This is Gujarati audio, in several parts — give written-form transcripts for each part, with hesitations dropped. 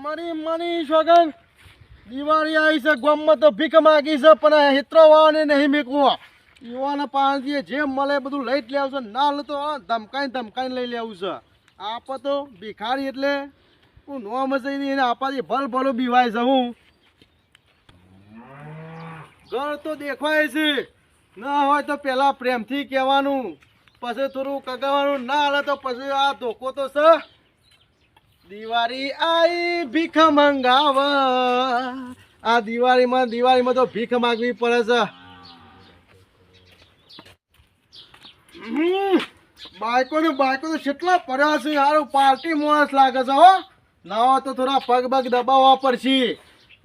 મારી માની શોગન દિવાળી આવી છે ગામમાં તો ભીખ માગી છે પણ હેત્રો વાળાને નહીં મેકવું યુવાના પાસેથી જે મળે બધું લઈ જ લેવું છે ના લે તો ધમકાઈને લઈ લેવું છે આપ તો ભિખારી એટલે હું નોમ જઈને એને આપાથી ભલ ભલો બીવાય છે હું ઘર તો દેખાય છે ના હોય તો પેલા પ્રેમથી કહેવાનું પછી થોડું કગાવાનું ના હાલે તો પછી આ ધોકો તો છે દિવાળી આઈ ભીખ મંગાવ આ દિવાળીમાં તો ભીખ માંગવી પડે છે બાઈકો તો કેટલા પડ્યા છે યાર પાર્ટી માણસ લાગે છે હો ના હોય તો થોડા પગ બગ દબાવવા પડશે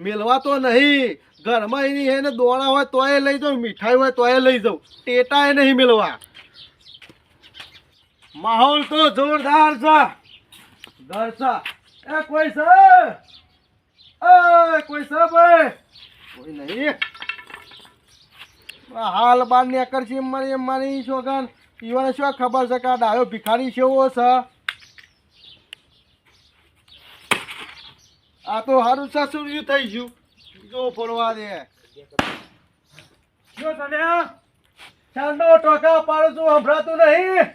મેલવા તો નહીં ઘરમાં એની એને દોણા હોય તોય લઈ જાઉં મીઠાઈ હોય તોય લઈ જાઉં ટેટાએ નહીં મેલવા માહોલ તો જોરદાર છે દર્શા એ કોઈ છે કોઈ છે ભાઈ કોઈ નહીં હાલ બાર ને કરશી મારી શોગન ઈવાને શું ખબર છે કે આ ડાયો ભિખારી છે એવો છે આ તો હારું સાસુર્યું થઈ ગયું જો ફરવા દે જો તને ઠંડો ટોકા પાડું છું સંભળાતું નહીં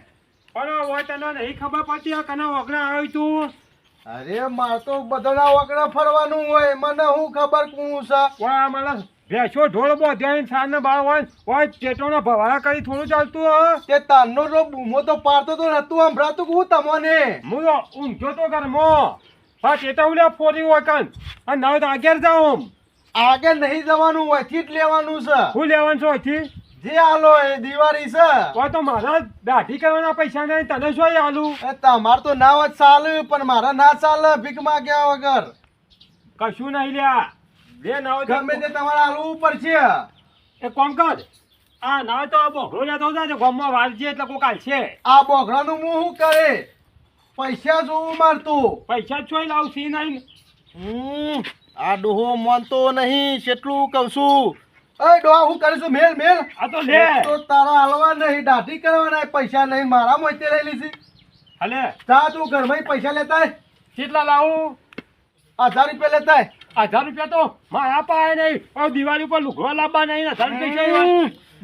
પણ હોય તને નહીં ખબર પડતી કના ઓગણા આવ્યું તું અરે માર તો બધાના ઓગણા ફરવાનું હોય મને હું ખબર કોણ છે વાહ મને ભેંસો ઢોળ બોધ્યા સાને બાર હોય ચેટોના ભવાળા કરી થોડું ચાલતું હા તે તારનો રો બૂમો તો પાડતો તો નતું સંભળાતું હું તમને હું ઊંઘ્યો તો ઘરમાં હા ચેટા ઉલ્યા ફોરી હોય કન અને નવ તો આગળ જાઉં આગળ નહીં જવાનું હોય થી જ લેવાનું છે શું લેવાનું છો અહીંથી જે આલો એ દિવાળી છે હોય તો મારા દાઢી કરવાના પૈસા નહીં તને શું આલું તમાર તો ના જ ચાલે પણ મારા ના ચાલે ભીખ માંગ્યા વગર કશું નહીં લ્યા જે ના હોય ગમે તે તમારે આલવું પડશે એ કોમ કર આ ના હોય તો બોઘડો લેતો જાય ગામમાં વાળજે એટલે કોઈ કાલશે આ બોઘડાનું મું શું કરે પૈસા જોવું મારતું પૈસા જ છોય લાવશી નહીં આ ડોહો માનતો નહીં કેટલું કહું છું એ ડોહા હું કરીશું મેલ આ તો લે તો તારા હાલવા નહીં દાઢી કરવાના પૈસા નહીં મારા મોતે લઈ લીધી હલે જા તું ઘરમાં પૈસા લેતા કેટલા લાવું 1000 રૂપિયા લેતા 1000 રૂપિયા તો મારા પાસે નહીં હવે દિવાળી ઉપર લુગડો લાવવા નહીં 1000 રૂપિયા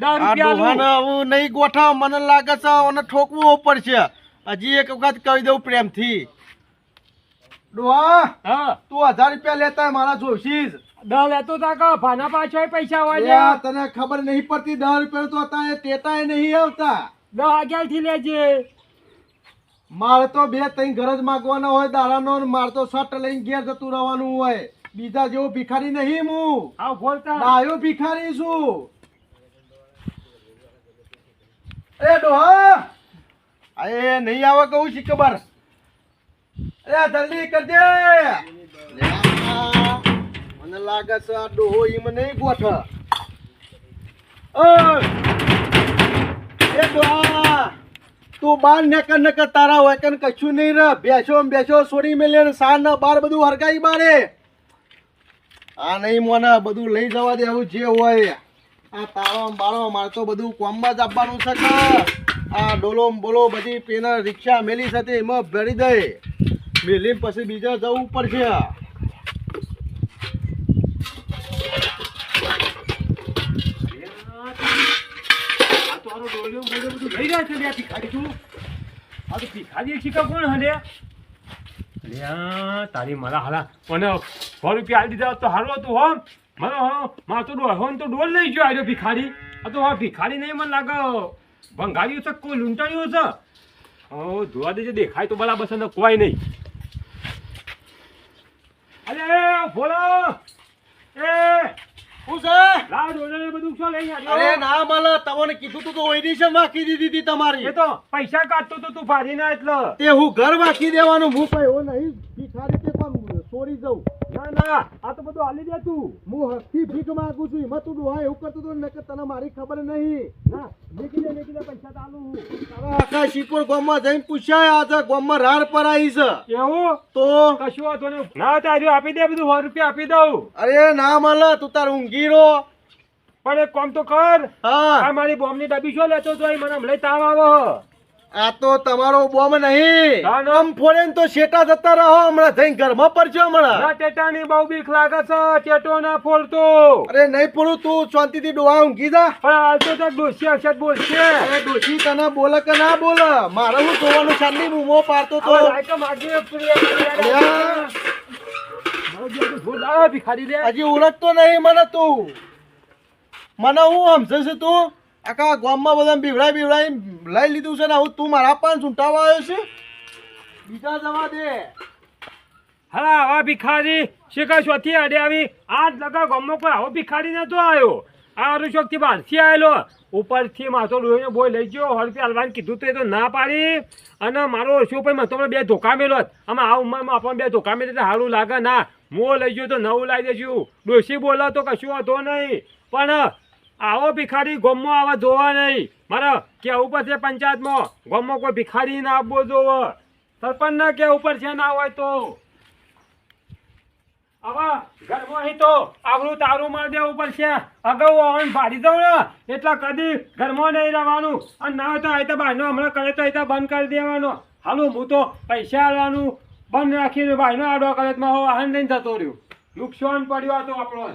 10 રૂપિયા આવું નહીં ગોઠા મને લાગે છે અને ઠોકવું પડશે હજી એક વખત કહી દઉં પ્રેમથી ડોહા હા તું 1000 રૂપિયા લેતા મારા જોશી જ 10 લેતો તા કા ભાના પાછળ પૈસા હોય તને ખબર નહીં પડતી 10 રૂપિયા તો હતા ટેટાએ નહીં આવતા 10 11 થી લેજે મારે તો 2-3 ઘર જ માગવાના હોય દાડાનો મારે તો શર્ટ લઈને ઘેર જતું રહેવાનું હોય બીજા જેવો ભિખારી નહીં હું આવ બોલતા ડાયો ભિખારી છું એ ડોહા એ નહીં આવે કહું છે ખબર એ જલ્દી કરજે મને લાગે છે આ ડોહો ઈમ નહીં ગોઠ એ ડોહા તું બાર નકર તારા હોય કે કશું નહીં રે બેસો છોડી મેલે સાર ના બાર બધું હરગાઈ બારે આ નહીં મને બધું લઈ જવા દે આવું જે હોય આ તારો બાળો મારે તો બધું કોમમાં જ આપવાનું છે કે આ ડોલો બોલો બધી પેનર રિક્ષા મેલી સાથે એમાં ભરી દે મેલી પછી બીજા જવું પડશે તારી મારા હાલા મને 100 રૂપિયા આલી દીધા તો હારું હતું હો મને માર તો ડોલ લઈ ગયો આવ્યો ભિખારી આ તો ભિખારી નહીં મને લાગે ભંગારીઓ છે કોઈ લૂંટાણીઓ છે જોવા દેજે દેખાય તો બરાબર છે ને કોઈ નહીં અરે બોલો એ શું છે લાવ ડોલે બધું શું લઈ આવ્યો અરે ના મળે તમને કીધું તું તો ઓઈડી છે બાકી દીધી હતી તમારી એ તો પૈસા કાઢતો તો તું ભારી ના એટલે તે હું ઘર બાકી દેવાનું હું કઈ હો નહીં ભિખારી તે પણ ચોરી જઉં ના આ તો બધું હાલી દે તું હું હસ્તી ભીખ માંગુ છું એમાં તું ડોહા એવું કરતું હતું નકર તને મારી ખબર નહીં ના નીકળી દે પૈસા ચાલુ હવે આખા શીપોર ગામમાં જઈને પૂછાય આ છે ગામમાં રાડ પર આવી છે એવું તો કશું વાંધો નહીં ના તારું આપી દે બધું 100 રૂપિયા આપી દઉં અરે ના મળે તું તાર ઊંઘી રહો પણ એક કામ તો કર હા આ મારી બોમ્બની ડબ્બી શું લેતો તો મને હમણાં તાવ આવો આ તો તમારો બોમ નહીં ના, ના. આમ ફોડે ને તો શેટા જતા રહો હમણાં જઈને ઘરમાં પડજો હમણાં ના ટેટાની બહુ બીક લાગે છે ટેટો ના ફોડતો અરે નહીં પડું તું શાંતિથી ડોહા ઊંઘી જા પણ હાલ તો તાર ડોશી અક્ષર બોલશે અરે ડોશી તને બોલે કે ના બોલે મારે હું જોવાનું શાંતિ બૂમો પાડતો તો હવે લાઈટો માગી અલ્યા. ભિખારી લે હજી ઓળખતો નહીં મને તું મને હું સમજે છે તું આખા ગામમાં બધા બીવડાઈ લઈ લીધું છે ને હું તું મારા પણ ચૂંટાવા આવ્યો છે બીજા જવા દે હા આવા ભિખારી શેકા શોથી અડે આવી આજ લગા ગામમાં કોઈ આવો ભિખારી નતો આવ્યો આ અરુશોક થી બહારથી આવેલો ઉપરથી માથો ડોહીને બોય લઈ ગયો હળપી હાલવાનું કીધું તો એ તો ના પાડી અને મારો ઓછો ભાઈ મને તો બે ધોકા મેલો આમાં આ ઉંમરમાં આપણને બે ધોકા મેલે એટલે સારું લાગે ના મો લઈ ગયો તો નવું લાવી દેશું ડોશી બોલો તો કશું હતો નહીં પણ આવો ભિખારી ગામમાં આવા જોવા નહીં મારે કેવું પડશે પંચાયતમાં ગામમાં કોઈ ભિખારી ના આપવો જોવો સરપંચ ના કે ઉપર છે ના હોય તો આવા ઘરમાં અહીં તો આવડું તારું માર દેવું પડશે અગાઉ આવવાનું ભાડી દઉં ને એટલે કદી ઘરમાં નહીં રહેવાનું અને ના હોય તો અહીં તો બહારનો હમણાં કરે તો અહીં બંધ કરી દેવાનો હાલું હું તો પૈસા આવવાનું બંધ રાખીને ભાઈનો આડો કરે તો મારો વાહન લઈને જતો રહ્યું નુકસાન પડ્યું તો આપણો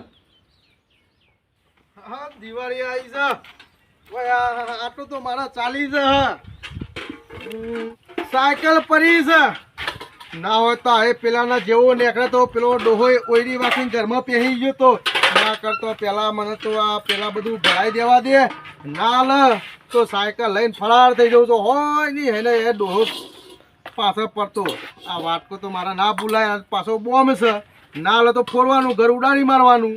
હા દિવાળી આવી છે ઓય આટલું તો મારા ચાલી છે સાયકલ પડી છે ના હોય તો હવે પેલાના જેવો નીકળે તો પેલો ડોહો ઓયડી વાંચીને ઘરમાં પહેરી ગયો તો ના કરતો પેલા મને તો આ પેલા બધું ભરાઈ દેવા દે ના લે તો સાયકલ લઈને ફરાર થઈ જવું તો હોય નહીં એને એ ડોહો પાછળ પડતો આ વાટકો તો મારા ના ભૂલાય પાછો બોમ્બ છે ના લે તો ફોડવાનું ઘર ઉડાડી મારવાનું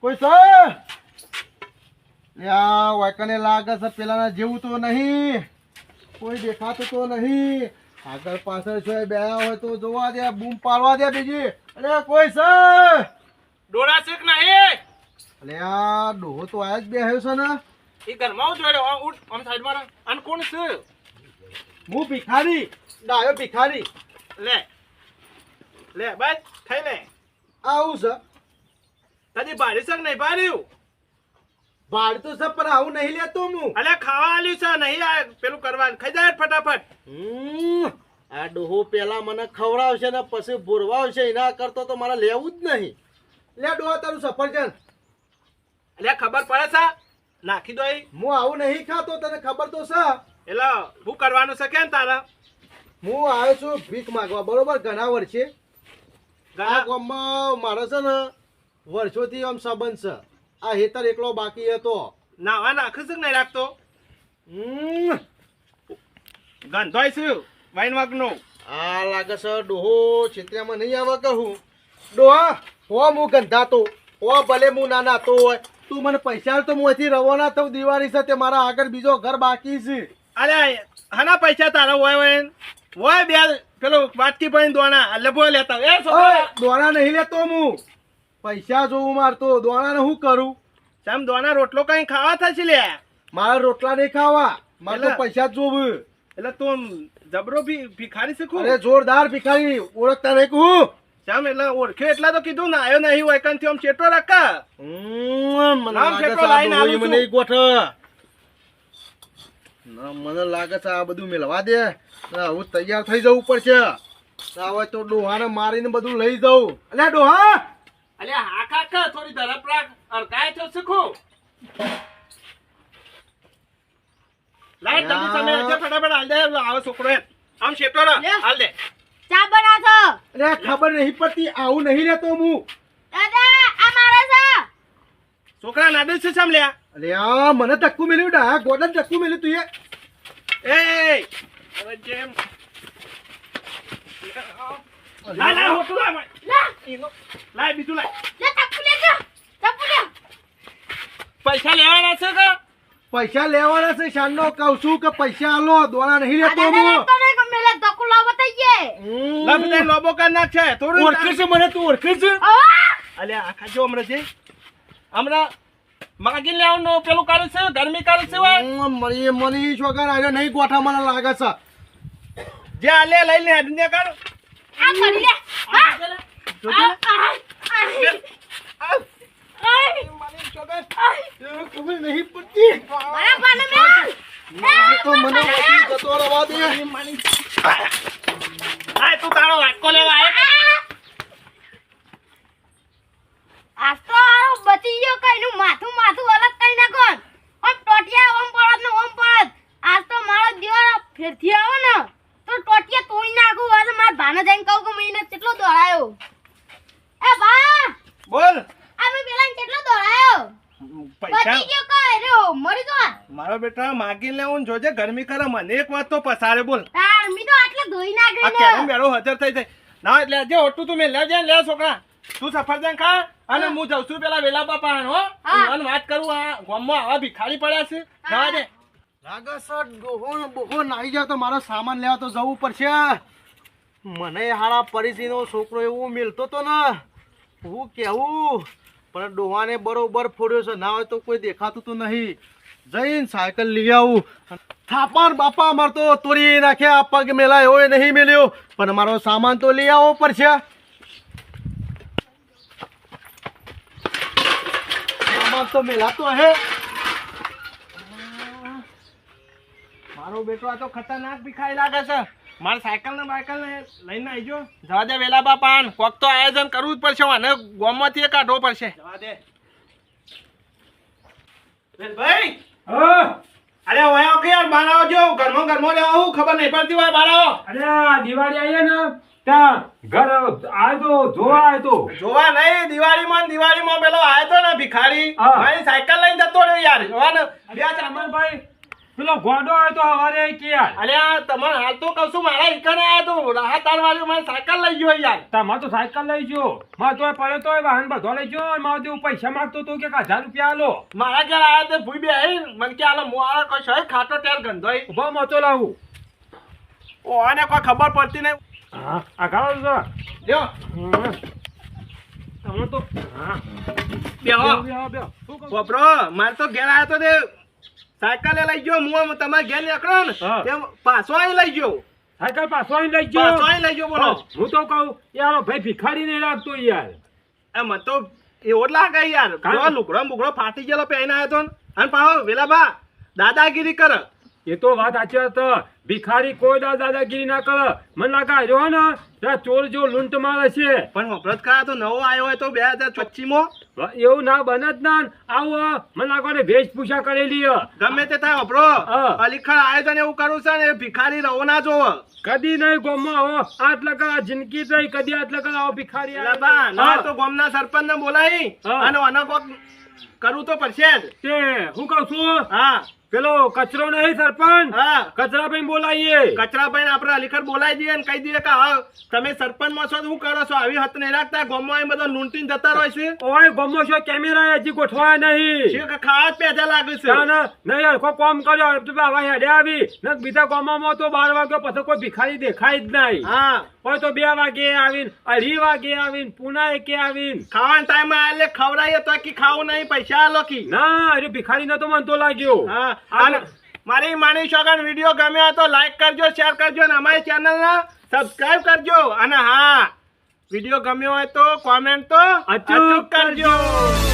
કોઈ સર યા વાયકને લાગે છે પેલાના જેવું તો નહીં કોઈ દેખાતું તો નહીં આગળ પાછળ છે બે હોય તો જોવા દે બૂમ પાડવા દે બીજી અરે કોઈ છે ડોરા છે કે નહીં અલે આ ડોહો તો આયા જ બેહ્યો છે ને એ ઘરમાં જોડ્યો ઉઠ આમ સાઈડ માં અને કોણ છે હું ભિખારી ડાયો ભિખારી લે લે બસ થઈ લે આવું છે તને ભારી છે કે નહીં ભાર્યું ભાડ તો છે પણ આવું નહીં લેતો હું અલે ખાવા આલ્યું છે નહીં આ પેલું કરવાનું ખાઈ જાય ફટાફટ આ ડોહો પેલા મને ખવડાવશે ને પછી ભોરવાવશે એના કરતો તો મારે લેવું જ નહીં લે ડોહા તારું સફરજન અલે ખબર પડે છે નાખી દો હું આવું નહીં ખાતો તને ખબર તો છે એટલે હું કરવાનું છે કેમ તારા હું આવ્યો છું ભીખ માંગવા બરોબર ઘણા વર્ષે આ ઘણા ગામમાં મારો છે ને વર્ષોથી આમ સંબંધ છે આ હેતર એકલો બાકી હતો નાવા નાખે છે કે નહીં રાખતો હમ, ગંધોય છું વાઈન વાગનો આ લાગે છે ડોહો છેતરામાં નહીં આવે કહું ડોહા હો હું ગંધાતો હો ભલે હું ના નાતો હોય તું મને પૈસા આલ તો હું અહીંથી રવાના થઉં દિવાળી સાથે મારા આગળ બીજો ઘર બાકી છે અલે હાના પૈસા તારા હોય બે પેલો વાટકી પડીને દોણા એટલે બોય લેતા એ ઓય, છોકરા દોણા નહીં લેતો હું પૈસા જોવું મારતો દોણાને શું કરું ચમ દોણા રોટલો કઈ ખાવા થશે લે મારા રોટલા નહીં ખાવા મારે તો એટલે- પૈસા જ જોવું એટલે તું જબરો ભિખારી શીખું અરે જોરદાર ભિખારી ઓળખતા નહીં કહું ચમ એટલે ઓળખ્યો એટલા તો કીધું ને આવ્યો નહીં હોય કંથી આમ ચેટો રાખા મને નામ લાગે કેટલો છે આ લાઈને ડોહો આલું મને છું. નહીં ગોઠ. ના, મને લાગે છે આ બધું મેળવા દે ના, હું તૈયાર થઈ જવું પડશે ના હોય તો ડોહાને મારીને બધું લઈ જવું અલ્યા ડોહા અલે હા કાકા થોડી ધરપ રાખ અરકાય તો શીખું લાય તમે તમે આજે ફટાફટ હાલ દે આવો છોકરો એ આમ ચેટો રાખ લે. હાલ દે ચા બનાવશો અરે ખબર નહીં પડતી આવું નહીં રહેતો હું દાદા આ મારે છે છોકરા નાદે છે ચમ લ્યા અલ્યા મને ધક્કું મેલ્યું ડા ગોડન ધક્કું મેલ્યું તું એ હવે જેમ લાય લાય હોતું લાય લા લાય બીજું લાય લે ટપુ લેજો ટપુ લે પૈસા લેવાના છે કે પૈસા લેવાના છે શાનનો કહું છું કે પૈસા આલો દોણા નહીં લેતો દાદા હું તો નહીં કે મેલે ધક્કો લાવો થઈ ગયે લબ દે લોબો કર નાખ છે થોડું ઓળખે છે મને તું ઓળખે છે અલે આખા જો હમણાં છે હમણાં માગી લેવાનું પેલું કરે છે ગરમી કરે છે હોય મની છોકરા આવ્યો નહીં ગોઠા મને લાગે છે જે આલે લઈને હેડને કર આ કરી લે હા જોજે લે. આ આવ. આય મને છોકર એને ખબર નહીં પડતી. મારા પાને મેલ. મારે તો મને વધી જતો રહેવા દે. હા તું તારો વાટકો લેવા આય આજ તો આરો બચી ગયો કઈનું માથું અલગ કરી નાખો. ઓમ ટોટિયા ઓમ પડત ને ઓમ પડત. આજ તો મારો દિવાળો ફેરથી આવો ને તો ટોટિયા તોડી નાખું. આજે મારા ભાને જઈને કહું કે મહિને કેટલો દોડાયો. એ ભા બોલ અમે પેલા કેટલો દોડાયો. પૈસા બચી ગયો કઈ રહ્યો મરી ગયો. મારો બેટા માગી લેવું જોજે ગરમી કરે મને એક વાત તો પસારે બોલ તાર મી તો આટલે ધોઈ આ નાખી કેરમ ને. બેરો હાજર થઈ જાય ના એટલે જે હોટું તું મેં લે લે છોકરા તું સફરજન ખા અને હું જઉં છું પેલા વેલા બાપા હો હા. અને વાત કરું આ ગામમાં આવા ભિખારી પડ્યા છે જવા દે લાગે સર ડોહો ને બોહો નાઈ જાય તો મારો સામાન લેવા તો જવું પડશે. મને હારા પરિચયનો છોકરો એવું મિલતો તો ને હું કેવું પણ ડોહાને બરોબર ફોડ્યો છે. ના હોય તો કોઈ દેખાતું તો નહીં. જઈને સાયકલ લઈ આવું. થાપણ બાપા અમાર તો તોડી નાખ્યા પગ મેલાય હોય નહીં મેલ્યો પણ મારો સામાન તો લઈ આવવો પડશે. સામાન તો મેલાતો હે. મારો બેટો આ તો ખતરનાક ભિખારી લાગે છે મારે સાયકલ ને બાયકલ ને લઈને આવજો જવા દે વેલા બાપા કોક તો આયોજન કરવું જ પડશે અને ગામમાંથી કાઢવો પડશે જવા દે ભાઈ હા અરે ઓયા કે યાર બાર આવજો ઘરમાં લેવા હું ખબર નહીં પડતી હોય બાર આવો અરે આ દિવાળી આવી ને ત્યાં ઘર આ તો જોવા આવ્યો તો જોવા નહીં દિવાળીમાં પેલો આયો તો ને ભિખારી હા. મારી સાયકલ લઈને જતો રહ્યો યાર જોવા ને બે ચામન ભાઈ પેલો ગોડો આવ્યો તો હવારે કે યાર અરે આ તમારે હાલ તો કહું છું મારા ઈકને આયો તો રાહત તારવાળી મારી સાયકલ લઈ ગયો યાર તમારે તો સાયકલ લઈ ગયો મારે તો પડ્યો તો વાહન બધો લઈ ગયો મારે તો પૈસા માંગતો તો કે 1000 રૂપિયા આલો મારા ઘર આયા તે ભૂઈ બે મને કે આલો મો આ કોઈ છે ખાટો ટેર ગંધોય ઉભા મતો લાવું ઓ આને કોઈ ખબર પડતી નહીં હા આ ગાળો છો લ્યો તમે તો હા બેહો બે શું કહું પોપરો મારે તો ઘેર આયો તો તે સાયકલ લઈ ગયો હું તમારે ઘેર નીકળો ને હા. તેમ પાછો અહીં લઈ ગયો સાયકલ પાછો આવીને લઈ ગયો પાછો અહીં લઈ ગયો બોલો હું તો કહું યાર ભાઈ ભિખારી નહીં લાગતો યાર એ મને તો એવો જ લાગે યાર કાં? જો લુગડો બુગડો ફાટી ગયેલો પહેરીને આવ્યો તો ને. અને પાછો વેલાબા દાદાગીરી કરે એ તો વાત સાચી હતી ભિખારી કોઈ દાદાગીરી ના કરે મને લાગે આવ્યો ને ત્યાં ચોર જો લૂંટ મારે છે પણ વપરાત ખરા તો નવો આવ્યો હોય તો 2025 એવું ના બને જ ના આવું મને લાગે ને વેશભૂષા કરેલી હે. ગમે તે થાય વપરો હા. અલીખા આયોજન એવું કરું છે ને ભિખારી રહો ના જોવો કદી નહીં ગોમમાં આવો આટ લગા જિંદગી થઈ કદી આટ લગા આવો ભિખારી આવે. વેલાબા ના હા. તો ગામના સરપંચ ને બોલાવી હા. અને આનો કોક કરવું તો પડશે જ તે હું કહું છું હા પેલો કચરો નહીં સરપંચ હા કચરા ભાઈ બોલાવીએ કચરા ભાઈ આપણે અલીખર બોલાવી દઈએ ને કહી દઈએ કે હા તમે સરપંચ માં છો તો શું કરો છો આવી હત નહીં રાખતા ગામમાં અહીં બધા લૂંટીને જતા રહે છે ઓય ગોમો છો કેમેરા હજી ગોઠવાયા નહીં શું કે ખાવા જ પેદા લાગે છે ના ના નહીં યાર કોઈ કામ કર્યો તો હવે હેડે આવી ને બીજા ગામમાં તો 12 વાગ્યા પછી કોઈ ભિખારી દેખાય જ નહીં હા હોય તો 2 વાગે આવીને 2:30 વાગે આવીને પુના એકે આવીને ખાવાના ટાઈમ આલે ખવડાવીએ તો કે ખાવું નહીં પૈસા આલો કી ના અરે ભિખારી ન તો મન તો લાગ્યો હા અને મારી માની શોગન વિડીયો ગમ્યો હોય તો લાઈક કરજો શેર કરજો અને અમારી ચેનલને સબસ્ક્રાઇબ કરજો અને હા વિડીયો ગમ્યો હોય તો કોમેન્ટ તો અચૂક અચૂક કરજો